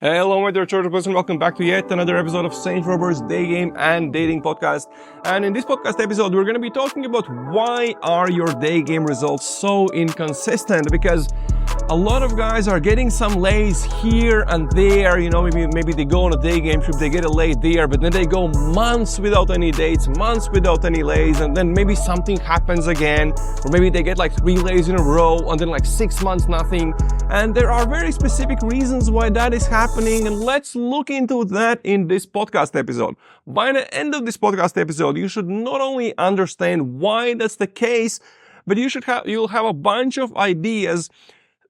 Hello my dear church and welcome back to yet another episode of Saint Robert's Daygame and Dating Podcast. And in this podcast episode, we're going to be talking about why are your daygame results so inconsistent? Because a lot of guys are getting some lays here and there, maybe they go on a daygame trip, they get a lay there, but then they go months without any dates, months without any lays, and then maybe something happens again, or maybe they get like 3 lays in a row, and then like 6 months nothing. And there are very specific reasons why that is happening, and let's look into that in this podcast episode. By the end of this podcast episode, you should not only understand why that's the case, but you'll have a bunch of ideas,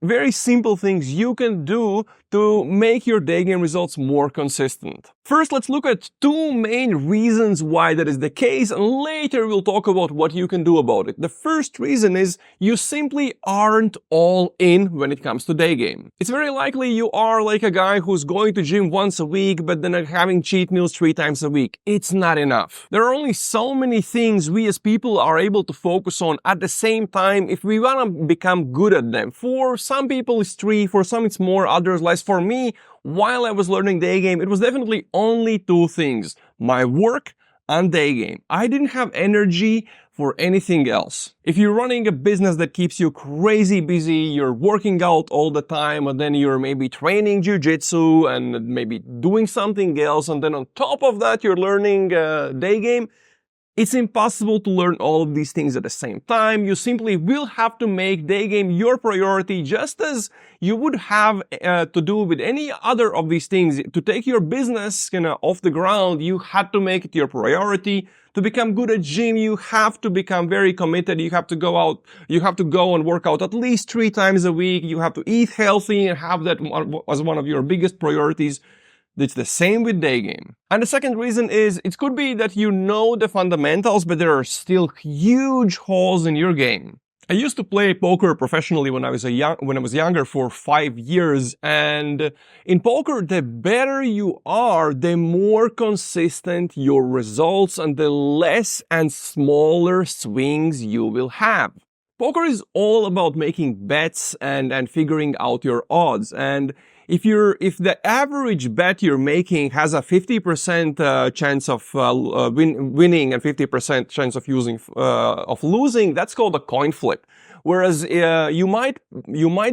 very simple things you can do to make your daygame results more consistent. First, let's look at 2 main reasons why that is the case, and later we'll talk about what you can do about it. The first reason is you simply aren't all in when it comes to daygame. It's very likely you are like a guy who's going to gym once a week, but then having cheat meals 3 times a week. It's not enough. There are only so many things we as people are able to focus on at the same time if we want to become good at them. For some people it's 3, for some it's more, others less. For me, while I was learning daygame, it was definitely only 2 things: my work and daygame. I didn't have energy for anything else. If you're running a business that keeps you crazy busy, you're working out all the time, and then you're maybe training jiu-jitsu and maybe doing something else, and then on top of that you're learning daygame, it's impossible to learn all of these things at the same time. You simply will have to make daygame your priority, just as you would have to do with any other of these things. To take your business off the ground, you had to make it your priority. To become good at gym, you have to become very committed. You have to go and work out at least 3 times a week. You have to eat healthy and have that as one of your biggest priorities. It's the same with daygame. And the second reason is, it could be that you know the fundamentals, but there are still huge holes in your game. I used to play poker professionally when I was younger for 5 years, and in poker, the better you are, the more consistent your results and the less and smaller swings you will have. Poker is all about making bets and figuring out your odds. And if the average bet you're making has a 50% chance of winning and 50% chance of losing, that's called a coin flip. Whereas you might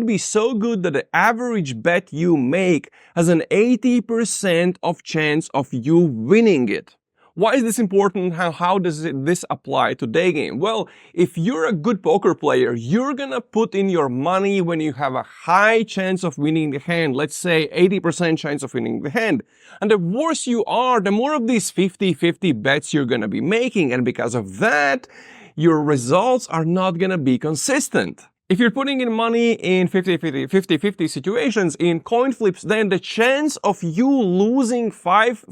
be so good that the average bet you make has an 80% of chance of you winning it. Why is this important? How does this apply to daygame? Well, if you're a good poker player, you're gonna put in your money when you have a high chance of winning the hand. Let's say 80% chance of winning the hand. And the worse you are, the more of these 50-50 bets you're gonna be making. And because of that, your results are not gonna be consistent. If you're putting in money in 50-50 situations, in coin flips, then the chance of you losing five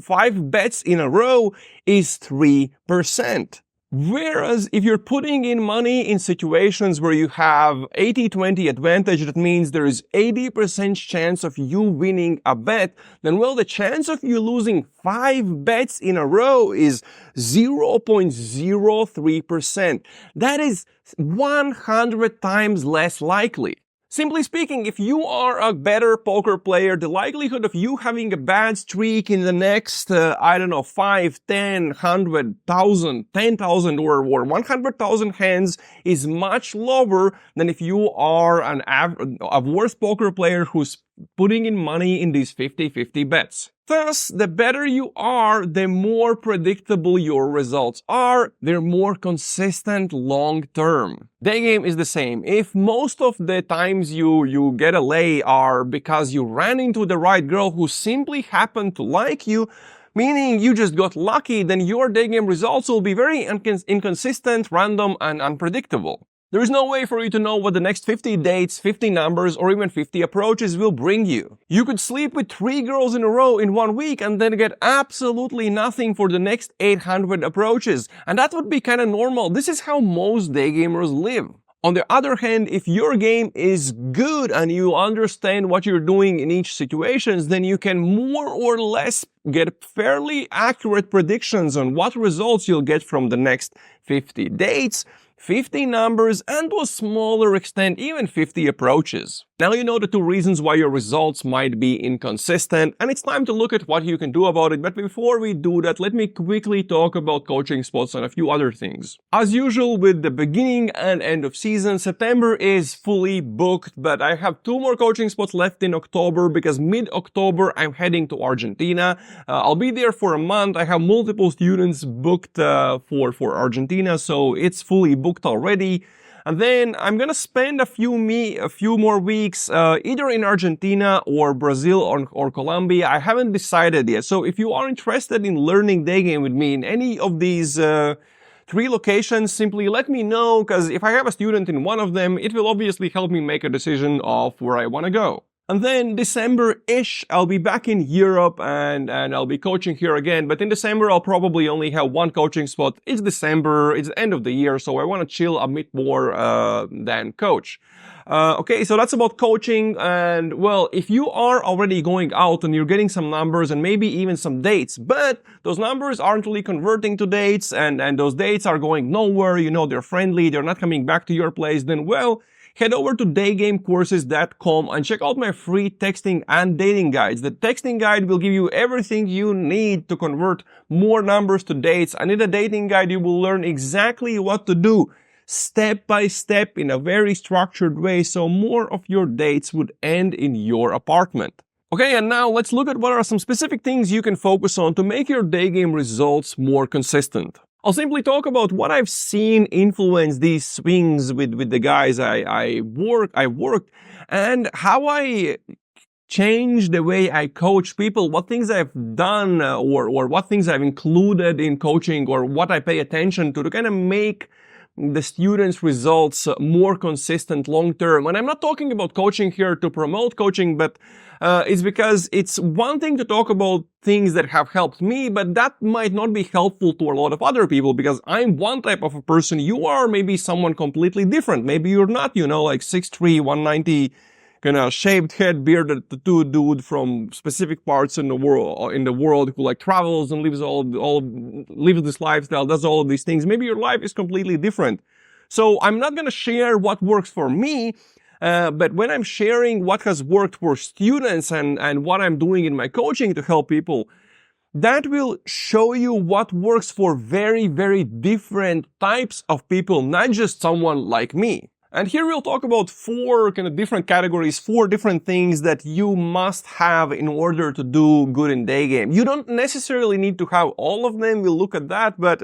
bets in a row is 3%. Whereas if you're putting in money in situations where you have 80-20 advantage, that means there is 80% chance of you winning a bet, then well, the chance of you losing 5 bets in a row is 0.03%. That is 100 times less likely. Simply speaking, if you are a better poker player, the likelihood of you having a bad streak in the next, 5, 10, 100, 1,000, 10,000 or 100,000 hands is much lower than if you are a worse poker player who's putting in money in these 50-50 bets. Thus, the better you are, the more predictable your results are. They're more consistent long term. Daygame is the same. If most of the times you get a lay are because you ran into the right girl who simply happened to like you, meaning you just got lucky, then your daygame results will be very inconsistent, random, and unpredictable. There is no way for you to know what the next 50 dates, 50 numbers, or even 50 approaches will bring you. You could sleep with 3 girls in a row in 1 week and then get absolutely nothing for the next 800 approaches. And that would be kind of normal. This is how most daygamers live. On the other hand, if your game is good and you understand what you're doing in each situation, then you can more or less get fairly accurate predictions on what results you'll get from the next 50 dates, 50 numbers, and to a smaller extent, even 50 approaches. Now you know the two reasons why your results might be inconsistent, and it's time to look at what you can do about it. But before we do that, let me quickly talk about coaching spots and a few other things. As usual with the beginning and end of season, September is fully booked, but I have 2 more coaching spots left in October because mid-October I'm heading to Argentina. I'll be there for a month. I have multiple students booked for Argentina, so it's fully booked already. And then I'm gonna spend a few more weeks either in Argentina or Brazil or Colombia. I haven't decided yet. So if you are interested in learning Daygame with me in any of these 3 locations, simply let me know, because if I have a student in one of them, it will obviously help me make a decision of where I want to go. And then December-ish, I'll be back in Europe and I'll be coaching here again. But in December, I'll probably only have 1 coaching spot. It's December, it's the end of the year, so I want to chill a bit more than coach. Okay, so that's about coaching. And well, if you are already going out and you're getting some numbers and maybe even some dates, but those numbers aren't really converting to dates and those dates are going nowhere, you know, they're friendly, they're not coming back to your place, then well, head over to daygamecourses.com and check out my free texting and dating guides. The texting guide will give you everything you need to convert more numbers to dates. And in the dating guide, you will learn exactly what to do step by step in a very structured way, so more of your dates would end in your apartment. Okay, and now let's look at what are some specific things you can focus on to make your Daygame results more consistent. I'll simply talk about what I've seen influence these swings with the guys I worked, and how I change the way I coach people, what things I've done or what things I've included in coaching or what I pay attention to kind of make the students' results more consistent long term. And I'm not talking about coaching here to promote coaching, but it's because it's one thing to talk about things that have helped me, but that might not be helpful to a lot of other people because I'm one type of a person. You are maybe someone completely different. Maybe you're not, you know, like 6'3", 190, kind of shaved head, bearded tattoo dude from specific parts in the world who like travels and lives lives this lifestyle, does all of these things. Maybe your life is completely different. So I'm not going to share what works for me, but when I'm sharing what has worked for students and what I'm doing in my coaching to help people, that will show you what works for very, very different types of people, not just someone like me. And here we'll talk about 4 kind of different categories, 4 different things that you must have in order to do good in Daygame. You don't necessarily need to have all of them. We'll look at that, but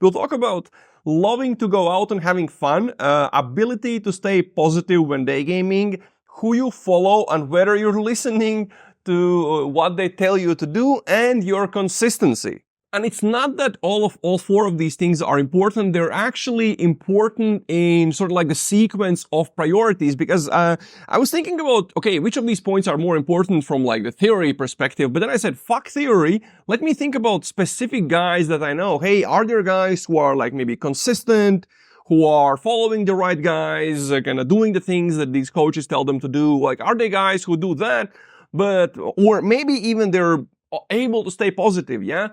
we'll talk about loving to go out and having fun, ability to stay positive when daygaming, who you follow and whether you're listening to what they tell you to do, and your consistency. And it's not that all 4 of these things are important. They're actually important in sort of like the sequence of priorities, because I was thinking about, okay, which of these points are more important from like the theory perspective, but then I said, fuck theory. Let me think about specific guys that I know. Hey, are there guys who are like maybe consistent, who are following the right guys, kind of doing the things that these coaches tell them to do? Like, are they guys who do that, or maybe even they're able to stay positive, yeah?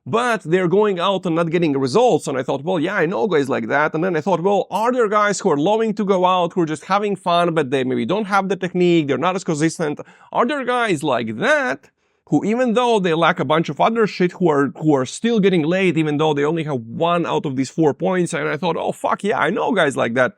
But they're going out and not getting results. And I thought, well, yeah, I know guys like that. And then I thought, well, are there guys who are loving to go out, who are just having fun, but they maybe don't have the technique, they're not as consistent? Are there guys like that who, even though they lack a bunch of other shit, who are still getting laid, even though they only have 1 out of these 4 points? And I thought, oh, fuck yeah, I know guys like that.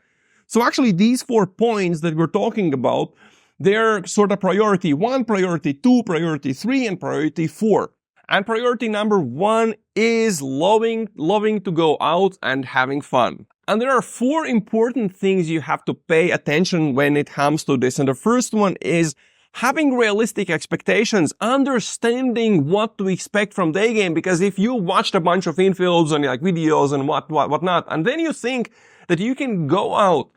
So actually, these 4 points that we're talking about, they're sort of priority 1, priority 2, priority 3, and priority 4. And priority number 1 is loving to go out and having fun. And there are 4 important things you have to pay attention when it comes to this. And the first one is having realistic expectations, understanding what to expect from Daygame. Because if you watched a bunch of infills and like videos and whatnot, and then you think that you can go out,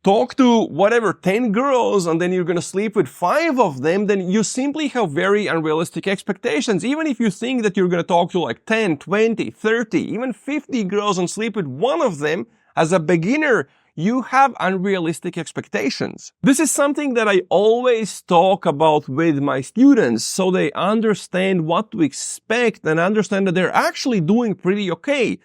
talk to whatever 10 girls and then you're gonna sleep with 5 of them, then you simply have very unrealistic expectations. Even if you think that you're gonna talk to like 10, 20, 30, even 50 girls and sleep with 1 of them, as a beginner, you have unrealistic expectations. This is something that I always talk about with my students, so they understand what to expect and understand that they're actually doing pretty okay.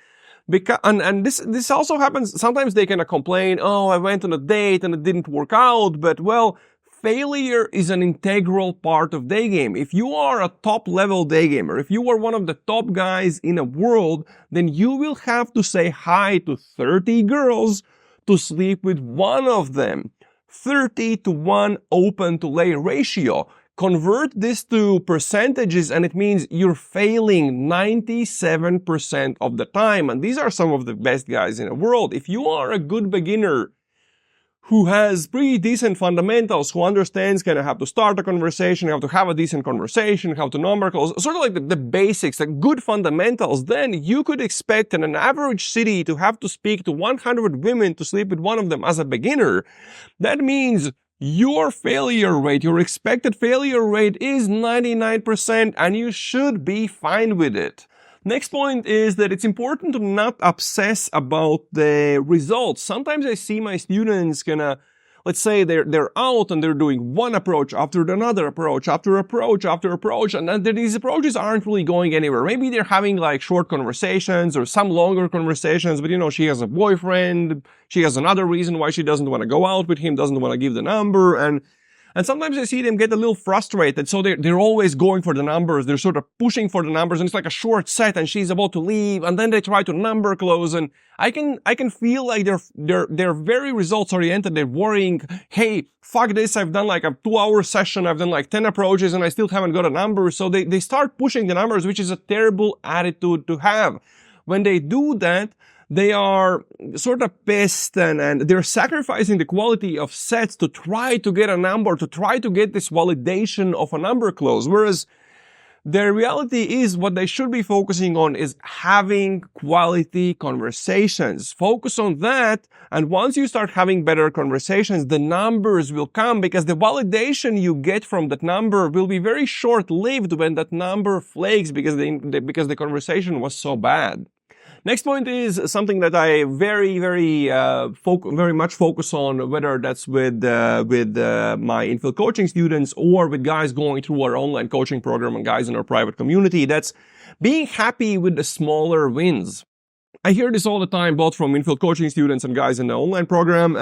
Because, and this also happens, sometimes they kind of complain, oh, I went on a date and it didn't work out, but well, failure is an integral part of Daygame. If you are a top level Daygamer, if you are one of the top guys in the world, then you will have to say hi to 30 girls to sleep with one of them. 30 to 1 open to lay ratio. Convert this to percentages and it means you're failing 97% of the time. And these are some of the best guys in the world. If you are a good beginner who has pretty decent fundamentals, who understands kind of how to start a conversation, how to have a decent conversation, how to number calls, sort of like the basics, the good fundamentals, then you could expect in an average city to have to speak to 100 women to sleep with one of them as a beginner. That means your failure rate, your expected failure rate is 99% and you should be fine with it. Next point is that it's important to not obsess about the results. Sometimes I see my students let's say they're out and they're doing one approach after another approach, after approach, after approach, and then these approaches aren't really going anywhere. Maybe they're having like short conversations or some longer conversations, but you know, she has a boyfriend, she has another reason why she doesn't want to go out with him, doesn't want to give the number, and sometimes I see them get a little frustrated, so they're always going for the numbers, they're sort of pushing for the numbers, and it's like a short set, and she's about to leave, and then they try to number close, and I can feel like they're very results oriented, they're worrying, hey, fuck this, I've done like a 2-hour session, I've done like 10 approaches, and I still haven't got a number, so they start pushing the numbers, which is a terrible attitude to have. When they do that, they are sort of pissed and they're sacrificing the quality of sets to try to get a number, to try to get this validation of a number close. Whereas the reality is what they should be focusing on is having quality conversations. Focus on that, and once you start having better conversations, the numbers will come, because the validation you get from that number will be very short-lived when that number flakes because the conversation was so bad. Next point is something that I very much focus on, whether that's with my infill coaching students or with guys going through our online coaching program and guys in our private community. That's being happy with the smaller wins. I hear this all the time, both from infill coaching students and guys in the online program.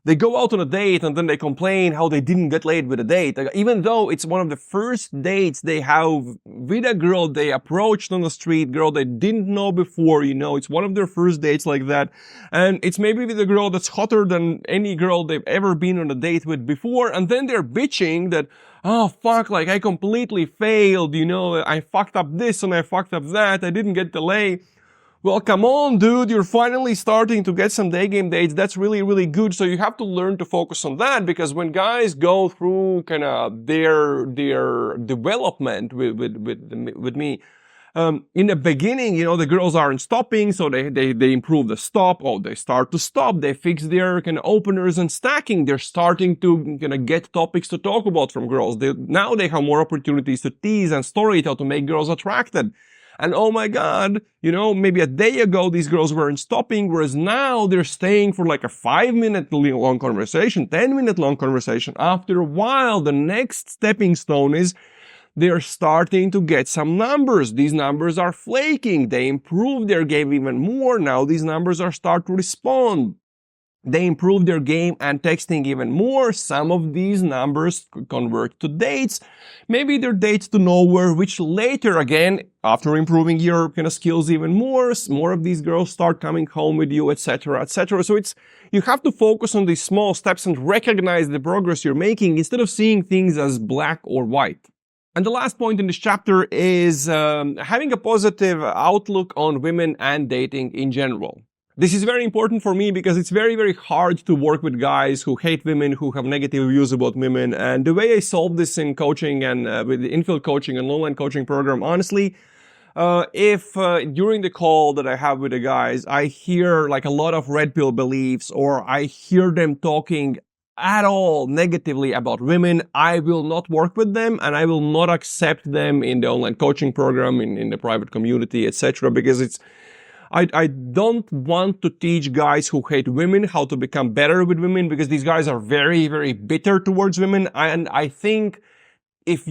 They go out on a date and then they complain how they didn't get laid with a date. Even though it's one of the first dates they have with a girl they approached on the street, girl they didn't know before, you know, it's one of their first dates like that. And it's maybe with a girl that's hotter than any girl they've ever been on a date with before. And then they're bitching that, oh fuck, like I completely failed, you know, I fucked up this and I fucked up that, I didn't get the lay. Well, come on, dude, you're finally starting to get some Daygame dates. That's really, really good. So you have to learn to focus on that, because when guys go through kind of their development with me, in the beginning, you know, the girls aren't stopping, so they improve the stop. Oh, they start to stop. They fix their kind of openers and stacking. They're starting to kind of get topics to talk about from girls. Now they have more opportunities to tease and storytell to make girls attracted. And oh my God, you know, maybe a day ago these girls weren't stopping, whereas now they're staying for like a 5-minute long conversation, 10-minute long conversation. After a while, the next stepping stone is they're starting to get some numbers. These numbers are flaking. They improve their game even more. Now these numbers are start to respond. They improve their game and texting even more. Some of these numbers convert to dates. Maybe they're dates to nowhere, which later again, after improving your kind of skills even more of these girls start coming home with you, etc., etc. So you have to focus on these small steps and recognize the progress you're making instead of seeing things as black or white. And the last point in this chapter is having a positive outlook on women and dating in general. This is very important for me because it's very, very hard to work with guys who hate women, who have negative views about women. And the way I solve this in coaching and with the infill coaching and online coaching program, honestly, if during the call that I have with the guys, I hear like a lot of red pill beliefs, or I hear them talking at all negatively about women, I will not work with them and I will not accept them in the online coaching program, in the private community, etc. Because I don't want to teach guys who hate women how to become better with women, because these guys are very, very bitter towards women. And I think if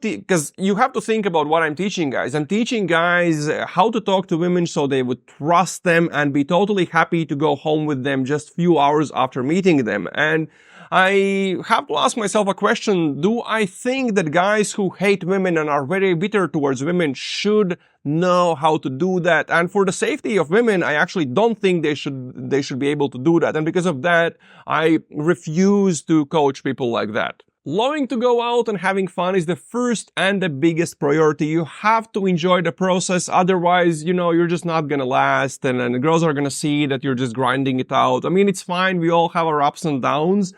because you have to think about what I'm teaching guys. I'm teaching guys how to talk to women so they would trust them and be totally happy to go home with them just few hours after meeting them. And I have to ask myself a question. Do I think that guys who hate women and are very bitter towards women should know how to do that? And for the safety of women, I actually don't think they should be able to do that. And because of that, I refuse to coach people like that. Loving to go out and having fun is the first and the biggest priority. You have to enjoy the process. Otherwise, you're just not gonna last, and the girls are gonna see that you're just grinding it out. I mean, it's fine. We all have our ups and downs.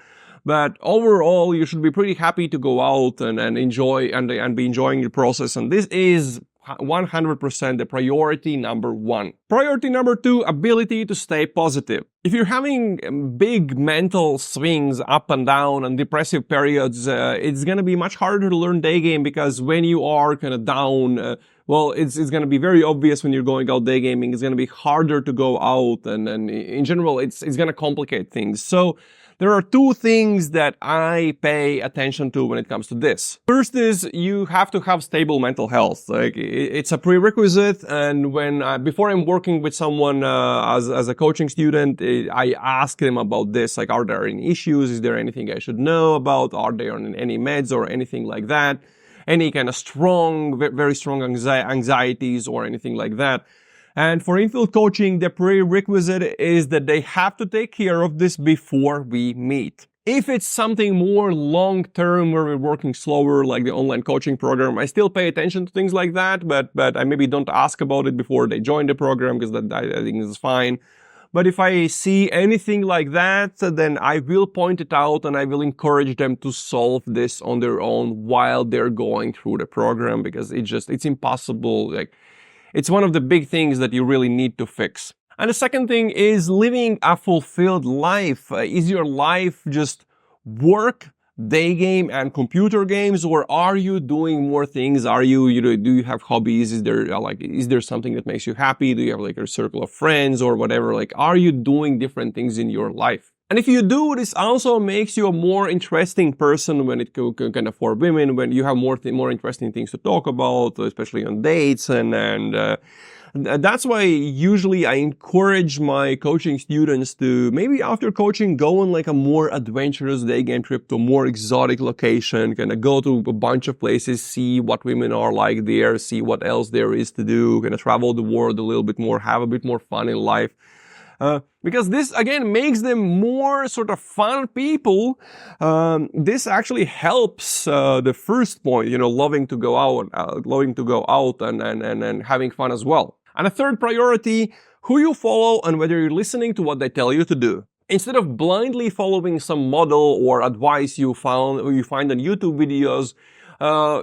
But overall, you should be pretty happy to go out and enjoy and be enjoying the process. And this is 100% the priority number one. Priority number two, ability to stay positive. If you're having big mental swings up and down and depressive periods, it's going to be much harder to learn day game, because when you are kind of down, well, it's going to be very obvious when you're going out day gaming. It's going to be harder to go out, and in general, it's going to complicate things. So there are two things that I pay attention to when it comes to this. First is you have to have stable mental health. Like, it's a prerequisite, and before I'm working with someone as a coaching student, I ask them about this. Like, are there any issues? Is there anything I should know about? Are they on any meds or anything like that? Any kind of very strong anxieties or anything like that. And for infield coaching, the prerequisite is that they have to take care of this before we meet. If it's something more long-term where we're working slower, like the online coaching program, I still pay attention to things like that, but I maybe don't ask about it before they join the program, because I think this is fine. But if I see anything like that, then I will point it out and I will encourage them to solve this on their own while they're going through the program, because it's impossible. Like, it's one of the big things that you really need to fix. And the second thing is living a fulfilled life. Is your life just work, day game, and computer games, or are you doing more things? Do you have hobbies? Is there something that makes you happy? Do you have like a circle of friends or whatever? Like, are you doing different things in your life? And if you do, this also makes you a more interesting person when it kind of for women, when you have more interesting things to talk about, especially on dates, and that's why usually I encourage my coaching students to maybe after coaching go on like a more adventurous day game trip to a more exotic location, kind of go to a bunch of places, see what women are like there, see what else there is to do, kind of travel the world a little bit more, have a bit more fun in life. Because this again makes them more sort of fun people. This actually helps the first point, loving to go out and having fun as well. And a third priority, who you follow and whether you're listening to what they tell you to do. Instead of blindly following some model or advice you find on YouTube videos,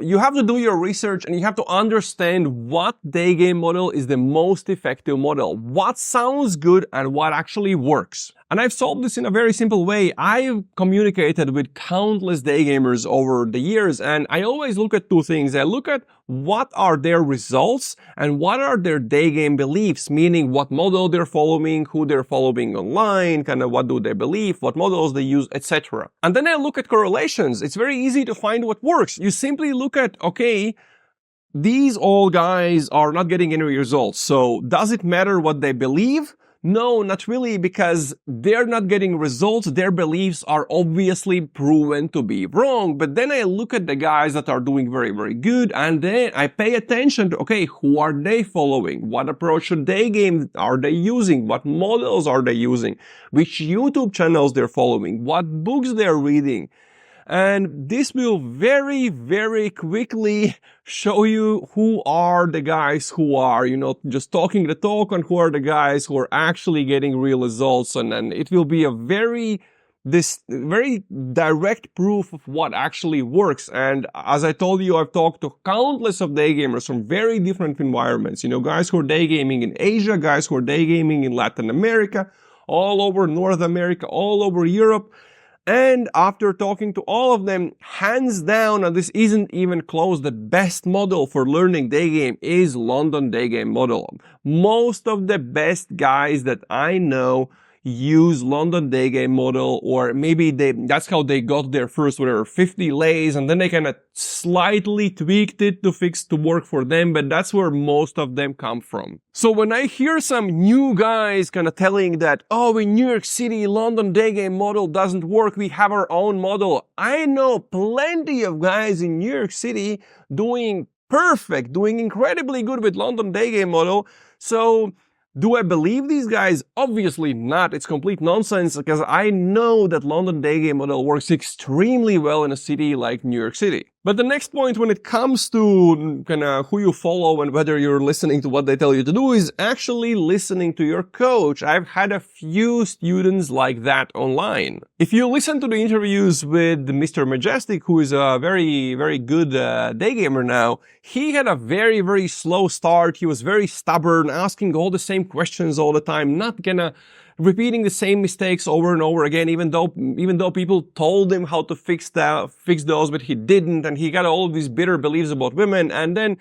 you have to do your research and you have to understand what day game model is the most effective model, what sounds good and what actually works. And I've solved this in a very simple way. I've communicated with countless day gamers over the years, and I always look at two things. I look at what are their results and what are their day game beliefs, meaning what model they're following, who they're following online, kind of what do they believe, what models they use, etc. And then I look at correlations. It's very easy to find what works. You simply look at, okay, these all guys are not getting any results. So does it matter what they believe? No, not really, because they're not getting results. Their beliefs are obviously proven to be wrong. But then I look at the guys that are doing very, very good, and then I pay attention to, okay, who are they following? What approach to day game are they using? What models are they using? Which YouTube channels they're following? What books they're reading? And this will very, very quickly show you who are the guys who are, just talking the talk, and who are the guys who are actually getting real results. And it will be a very direct proof of what actually works. And as I told you, I've talked to countless of day gamers from very different environments. Guys who are day gaming in Asia, guys who are day gaming in Latin America, all over North America, all over Europe. And after talking to all of them, hands down, and this isn't even close, the best model for learning day game is London day game model. Most of the best guys that I know use London Daygame model, or maybe that's how they got their first, whatever, 50 lays, and then they kind of slightly tweaked it to work for them, but that's where most of them come from. So when I hear some new guys kind of telling that, oh, in New York City, London Daygame model doesn't work, we have our own model. I know plenty of guys in New York City doing perfect, doing incredibly good with London Daygame model. So do I believe these guys? Obviously not. It's complete nonsense, because I know that London Daygame model works extremely well in a city like New York City. But the next point when it comes to kind of who you follow and whether you're listening to what they tell you to do is actually listening to your coach. I've had a few students like that online. If you listen to the interviews with Mr. Majestic, who is a very, very good day gamer now, he had a very, very slow start. He was very stubborn, asking all the same questions all the time, not gonna repeating the same mistakes over and over again, even though people told him how to fix those, but he didn't, and he got all of these bitter beliefs about women. And then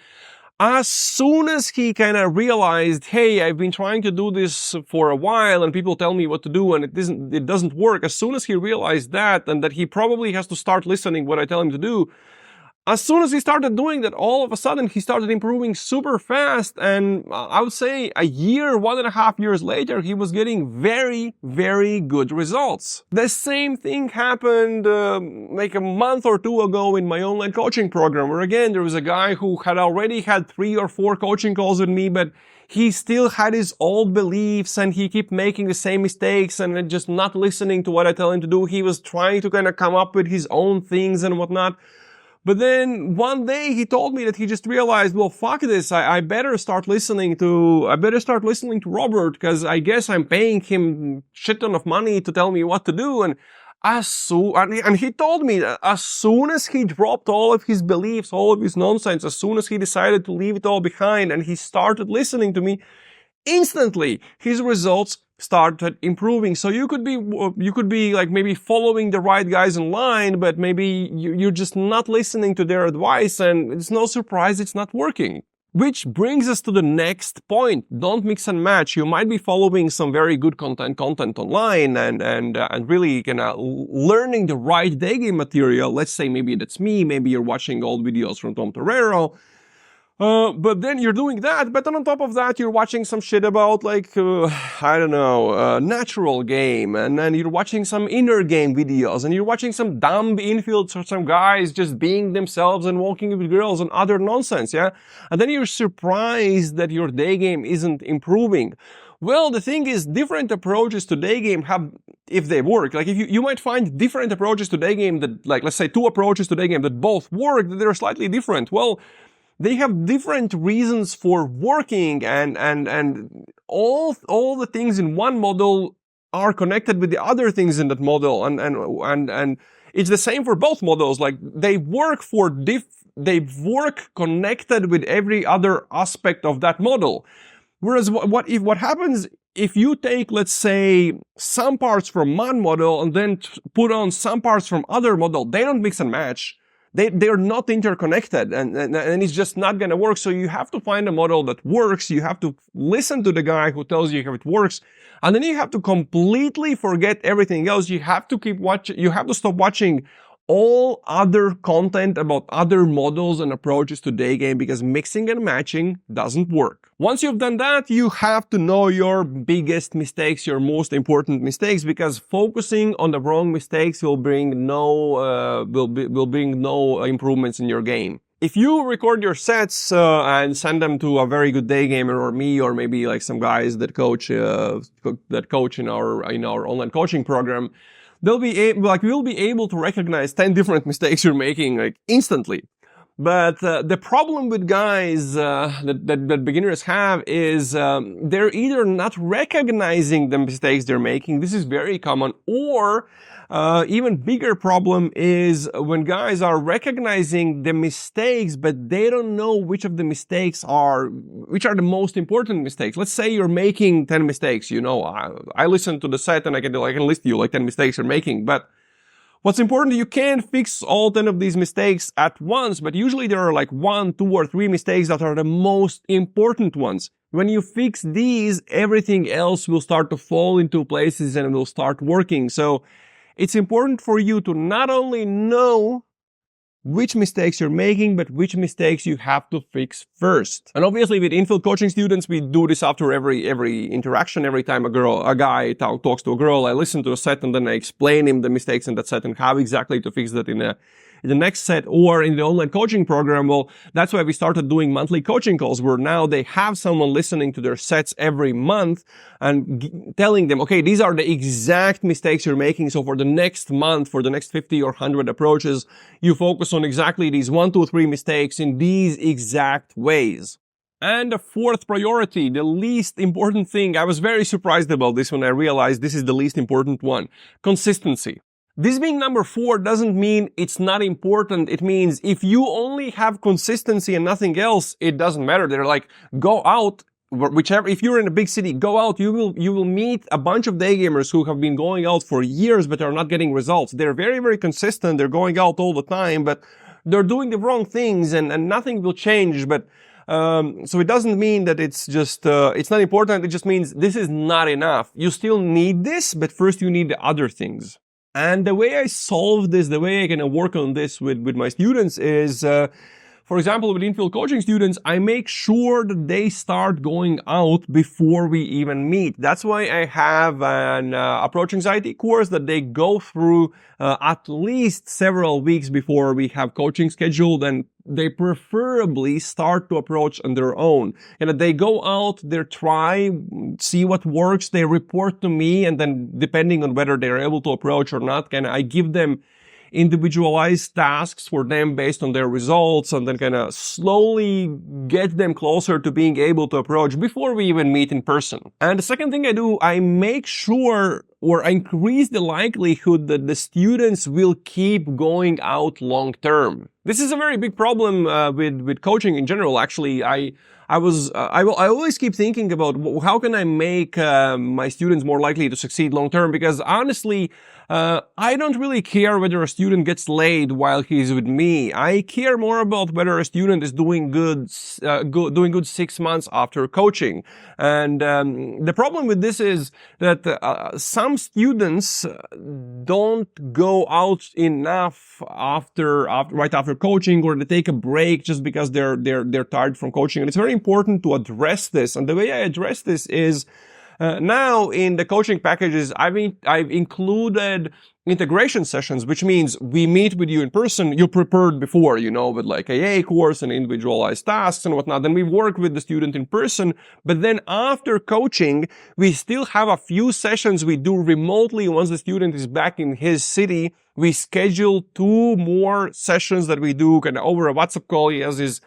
as soon as he kind of realized, hey, I've been trying to do this for a while and people tell me what to do and it doesn't work, as soon as he realized that, and that he probably has to start listening what I tell him to do, as soon as he started doing that, all of a sudden he started improving super fast, and I would say a year, 1.5 years later, he was getting very, very good results. The same thing happened like a month or two ago in my online coaching program, where again, there was a guy who had already had 3 or 4 coaching calls with me, but he still had his old beliefs and he kept making the same mistakes and just not listening to what I tell him to do. He was trying to kind of come up with his own things and whatnot. But then one day he told me that he just realized, well, fuck this. I better start listening to Robert, because I guess I'm paying him shit ton of money to tell me what to do. And he told me that as soon as he dropped all of his beliefs, all of his nonsense, as soon as he decided to leave it all behind and he started listening to me, instantly his results started improving. So you could be like maybe following the right guys in line, but maybe you're just not listening to their advice, and it's no surprise it's not working. Which brings us to the next point. Don't mix and match. You might be following some very good content online and really kind of learning the right day game material. Let's say maybe that's me, maybe you're watching old videos from Tom Torero. But then you're doing that, but then on top of that, you're watching some shit about like, I don't know, natural game, and then you're watching some inner game videos, and you're watching some dumb infields or some guys just being themselves and walking with girls and other nonsense, yeah? And then you're surprised that your day game isn't improving. Well, the thing is, different approaches to day game have, if they work, like if you might find different approaches to day game that, like, let's say 2 approaches to day game that both work, that they're slightly different. Well, they have different reasons for working, and all the things in one model are connected with the other things in that model, and it's the same for both models. Like they work connected with every other aspect of that model. Whereas what happens if you take, let's say, some parts from one model and then put on some parts from other model, they don't mix and match. They're not interconnected, and it's just not gonna work. So you have to find a model that works. You have to listen to the guy who tells you how it works, and then you have to completely forget everything else. You have to keep watching. You have to stop watching all other content about other models and approaches to day game, because mixing and matching doesn't work. Once you've done that, you have to know your biggest mistakes, your most important mistakes, because focusing on the wrong mistakes will bring no improvements in your game. If you record your sets and send them to a very good day gamer or me, or maybe like some guys that coach in our online coaching program, we'll be able to recognize 10 different mistakes you're making like instantly. But the problem with guys that beginners have is they're either not recognizing the mistakes they're making. This is very common. Or even bigger problem is when guys are recognizing the mistakes, but they don't know which of the mistakes which are the most important mistakes. Let's say you're making 10 mistakes. You know, I listen to the set and I can list you like 10 mistakes you're making, but What's important, you can't fix all 10 of these mistakes at once, but usually there are like 1, 2, or 3 mistakes that are the most important ones. When you fix these, everything else will start to fall into places and it will start working. So it's important for you to not only know which mistakes you're making, but which mistakes you have to fix first. And obviously with infield coaching students, we do this after every interaction. Every time a guy talks to a girl, I listen to a set and then I explain him the mistakes in that set and how exactly to fix that in the next set, or in the online coaching program. Well, that's why we started doing monthly coaching calls, where now they have someone listening to their sets every month and telling them, okay, these are the exact mistakes you're making. So for the next month, for the next 50 or 100 approaches, you focus on exactly these 1, 2, 3 mistakes in these exact ways. And the fourth priority, the least important thing, I was very surprised about this when I realized this is the least important one: consistency. This being number 4 doesn't mean it's not important. It means if you only have consistency and nothing else, it doesn't matter. They're like, go out, whichever, if you're in a big city, go out, you will meet a bunch of day gamers who have been going out for years but are not getting results. They're very, very consistent. They're going out all the time, but they're doing the wrong things and nothing will change. But so it doesn't mean that it's just, it's not important. It just means this is not enough. You still need this, but first you need the other things. And the way I solve this, the way I can work on this with my students is, for example, with infield coaching students, I make sure that they start going out before we even meet. That's why I have an approach anxiety course that they go through at least several weeks before we have coaching scheduled, and they preferably start to approach on their own. And they go out, they try, see what works, they report to me, and then depending on whether they're able to approach or not, I give them individualized tasks for them based on their results, and then kind of slowly get them closer to being able to approach before we even meet in person. And the second thing I do, I make sure or increase the likelihood that the students will keep going out long term. This is a very big problem with coaching in general. Actually, I always keep thinking about how can I make my students more likely to succeed long term, because honestly, I don't really care whether a student gets laid while he's with me. I care more about whether a student is doing good 6 months after coaching. And the problem with this is that some students don't go out enough right after coaching, or they take a break just because they're tired from coaching. And it's very important to address this. And the way I address this is now in the coaching packages, I've included integration sessions, which means we meet with you in person. You're prepared before, with like a course and individualized tasks and whatnot. Then we work with the student in person. But then after coaching, we still have a few sessions we do remotely. Once the student is back in his city, we schedule 2 more sessions that we do kind of over a WhatsApp call. He has his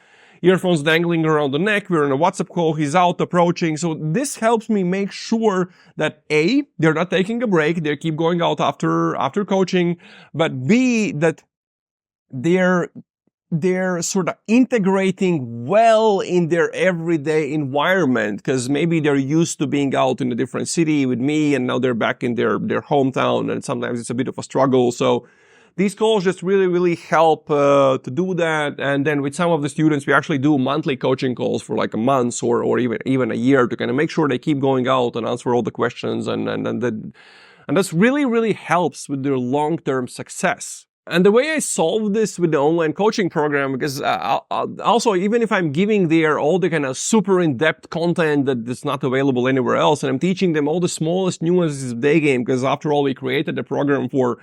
earphones dangling around the neck. We're in a WhatsApp call. He's out approaching. So this helps me make sure that A, they're not taking a break. They keep going out after coaching. But B, that they're sort of integrating well in their everyday environment, because maybe they're used to being out in a different city with me and now they're back in their hometown, and sometimes it's a bit of a struggle. So these calls just really, really help to do that. And then with some of the students, we actually do monthly coaching calls for like a month or even a year to kind of make sure they keep going out and answer all the questions. And that's really, really helps with their long-term success. And the way I solve this with the online coaching program, because also, even if I'm giving there all the kind of super in-depth content that is not available anywhere else, and I'm teaching them all the smallest nuances of Daygame, because after all, we created the program for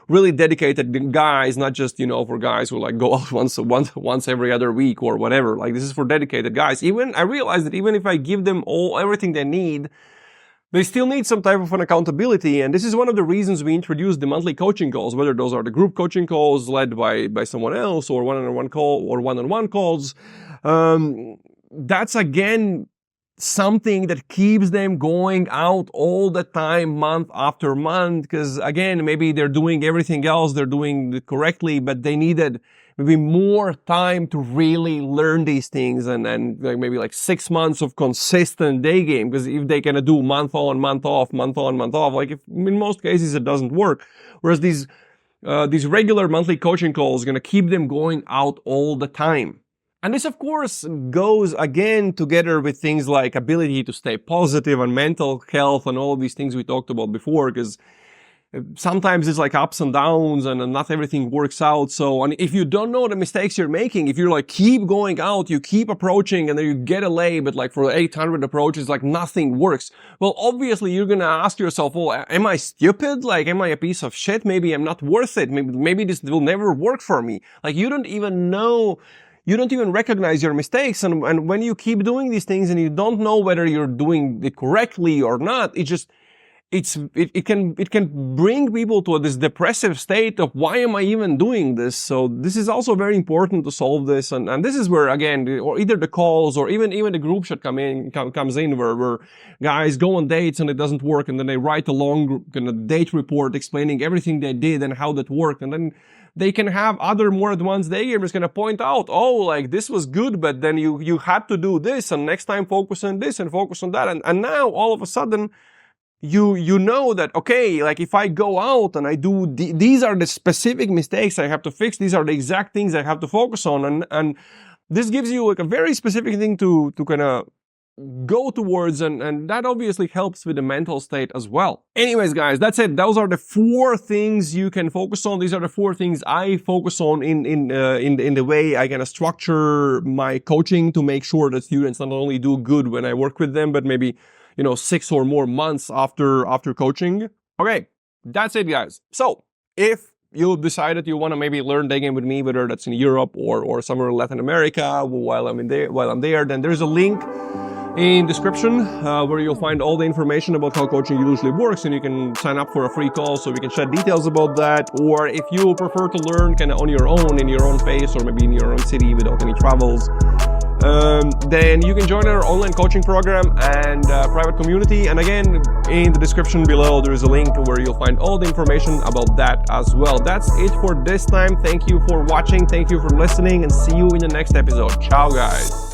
really dedicated guys, not just, for guys who like go out once every other week or whatever. Like, this is for dedicated guys. I realized that even if I give them everything they need, they still need some type of an accountability. And this is one of the reasons we introduced the monthly coaching calls, whether those are the group coaching calls led by someone else, or one-on-one call or one-on-one calls. That's again something that keeps them going out all the time, month after month, because again, maybe they're doing everything else, they're doing it correctly, but they needed maybe more time to really learn these things, and like maybe like 6 months of consistent day game, because if they can do month on, month off, like in most cases it doesn't work. Whereas these these regular monthly coaching calls are going to keep them going out all the time. And this, of course, goes again together with things like ability to stay positive and mental health and all these things we talked about before, because sometimes it's like ups and downs and not everything works out. So, and if you don't know the mistakes you're making, if you're like keep going out, you keep approaching and then you get a lay, but like for 800 approaches, like nothing works. Well, obviously you're going to ask yourself, well, am I stupid? Like, am I a piece of shit? Maybe I'm not worth it. Maybe this will never work for me. Like, you don't even know. You don't even recognize your mistakes. And when you keep doing these things and you don't know whether you're doing it correctly or not, it can bring people to this depressive state of why am I even doing this? So this is also very important to solve this. And this is where, again, or either the calls or even the group chat comes in where guys go on dates and it doesn't work. And then they write a long date report explaining everything they did and how that worked. And then they can have other more advanced day gamers going to point out, oh, like this was good, but then you had to do this, and next time focus on this and focus on that. And now all of a sudden, you know that, okay, like if I go out and I do, these are the specific mistakes I have to fix. These are the exact things I have to focus on. And this gives you like a very specific thing to kind of go towards, and that obviously helps with the mental state as well. Anyways, guys, that's it. Those are the 4 things you can focus on. These are the 4 things I focus on in the way I kind of structure my coaching to make sure that students not only do good when I work with them, but maybe 6 or more months after coaching. Okay, that's it, guys. So if you decided you want to maybe learn Daygame with me, whether that's in Europe or somewhere in Latin America while I'm there, then there's a link in description where you'll find all the information about how coaching usually works, and you can sign up for a free call so we can chat details about that. Or if you prefer to learn kind of on your own, in your own pace, or maybe in your own city without any travels, then you can join our online coaching program and private community. And again, in the description below, there is a link where you'll find all the information about that as well. That's it for this time. Thank you for watching. Thank you for listening, and see you in the next episode. Ciao, guys.